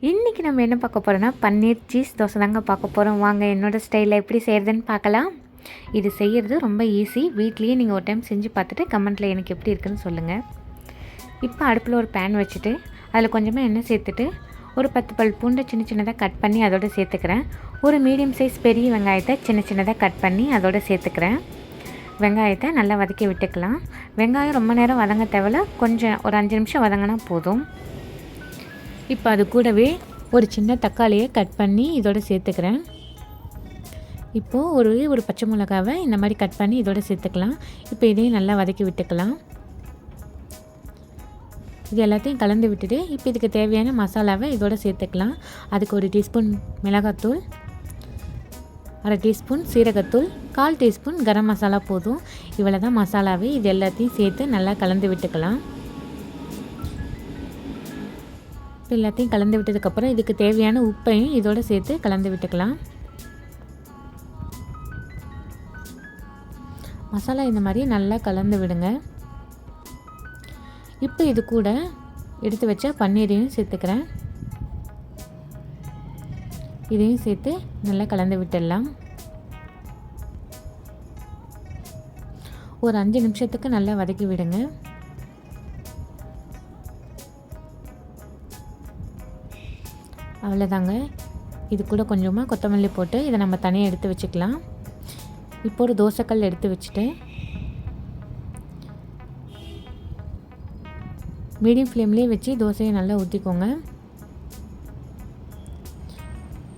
இன்றைக்கி நம்ம என்ன பார்க்க போகிறோன்னா பன்னீர் சீஸ் தோசை தாங்க பார்க்க போகிறோம். வாங்க என்னோடய ஸ்டைலில் எப்படி செய்கிறதுன்னு பார்க்கலாம். இது செய்கிறது ரொம்ப ஈஸி. வீட்லேயே நீங்கள் ஒரு டைம் செஞ்சு பார்த்துட்டு கமெண்ட்டில் எனக்கு எப்படி இருக்குதுன்னு சொல்லுங்கள். இப்போ அடுப்பில் ஒரு பேன் வச்சுட்டு அதில் கொஞ்சமாக எண்ணெய் சேர்த்துட்டு ஒரு 10 பல் பூண்டை சின்ன சின்னதாக கட் பண்ணி அதோடு சேர்த்துக்கிறேன். ஒரு மீடியம் சைஸ் பெரிய வெங்காயத்தை சின்ன சின்னதாக கட் பண்ணி அதோடு சேர்த்துக்கிறேன். வெங்காயத்தை நல்லா வதக்கி விட்டுக்கலாம். வெங்காயம் ரொம்ப நேரம் வதங்க தேவையில்ல, கொஞ்சம் ஒரு 5 நிமிஷம் வதங்கினா போதும். இப்போ அது கூடவே ஒரு சின்ன தக்காளியை கட் பண்ணி இதோடு சேர்த்துக்கிறேன். இப்போது ஒரு பச்சை மிளகாவை இந்த மாதிரி கட் பண்ணி இதோடு சேர்த்துக்கலாம். இப்போ இதையும் நல்லா வதக்கி விட்டுக்கலாம். இது எல்லாத்தையும் கலந்து விட்டுட்டு இப்போ இதுக்கு தேவையான மசாலாவை இதோடு சேர்த்துக்கலாம். அதுக்கு 1 டீஸ்பூன் மிளகாத்தூள், 1/2 டீஸ்பூன் சீரகத்தூள், 1/4 டீஸ்பூன் கரம் மசாலா போதும். இவ்வளோ தான் மசாலாவை. இது எல்லாத்தையும் சேர்த்து நல்லா கலந்து விட்டுக்கலாம். எல்லாத்தையும் கலந்து விட்டதுக்கப்புறம் இதுக்கு தேவையான உப்பையும் இதோடு சேர்த்து கலந்து விட்டுக்கலாம். மசாலா இந்த மாதிரி நல்லா கலந்து விடுங்க. இப்போ இது கூட எடுத்து வச்ச பன்னீரையும் சேர்த்துக்கிறேன். இதையும் சேர்த்து நல்லா கலந்து விட்டுடலாம். ஒரு 5 நிமிஷத்துக்கு நல்லா வதக்கி விடுங்க. அவ்வளோதாங்க. இது கூட கொஞ்சமாக கொத்தமல்லி போட்டு இதை நம்ம தனியாக எடுத்து வச்சுக்கலாம். இப்போ ஒரு தோசைக்கல் எடுத்து வச்சுட்டு மீடியம் ஃப்ளேம்லேயே வச்சு தோசையை நல்லா ஊற்றிக்கோங்க.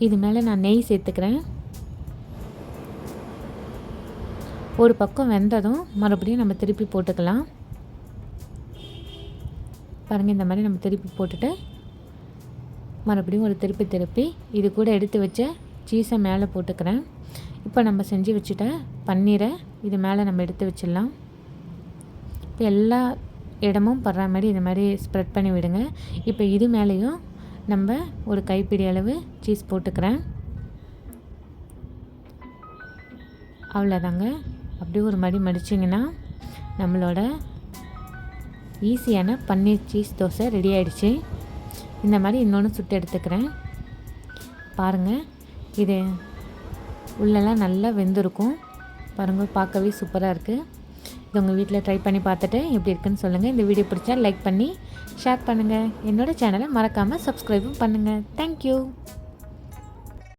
இது மேலே நான் நெய் சேர்த்துக்கிறேன். ஒரு பக்கம் வெந்ததும் மறுபடியும் நம்ம திருப்பி போட்டுக்கலாம். பாருங்கள், இந்த மாதிரி நம்ம திருப்பி போட்டுட்டு மறுபடியும் ஒரு திருப்பி இது கூட எடுத்து வச்ச சீஸை மேலே போட்டுக்கிறேன். இப்போ நம்ம செஞ்சு வச்சுட்ட பன்னீரை இது மேலே நம்ம எடுத்து வச்சிடலாம். இப்போ எல்லா இடமும் படுற மாதிரி இந்த மாதிரி ஸ்ப்ரெட் பண்ணி விடுங்க. இப்போ இது மேலேயும் நம்ம ஒரு கைப்பிடி அளவு சீஸ் போட்டுக்கிறேன். அவ்வளோதாங்க. அப்படியே ஒரு மடி மடிச்சிங்கன்னா நம்மளோட ஈஸியான பன்னீர் சீஸ் தோசை ரெடி ஆகிடுச்சு. இந்த மாதிரி இன்னொன்று சுட்டு எடுத்துக்கிறேன். பாருங்கள், இது உள்ளெல்லாம் நல்லா வெந்திருக்கும். பாருங்கள், பார்க்கவே சூப்பராக இருக்குது. இது உங்கள் வீட்டில் ட்ரை பண்ணி பார்த்துட்டு எப்படி இருக்குன்னு சொல்லுங்கள். இந்த வீடியோ பிடிச்சா லைக் பண்ணி ஷேர் பண்ணுங்கள். என்னோடய சேனலை மறக்காமல் சப்ஸ்கிரைபும் பண்ணுங்கள். தேங்க்யூ.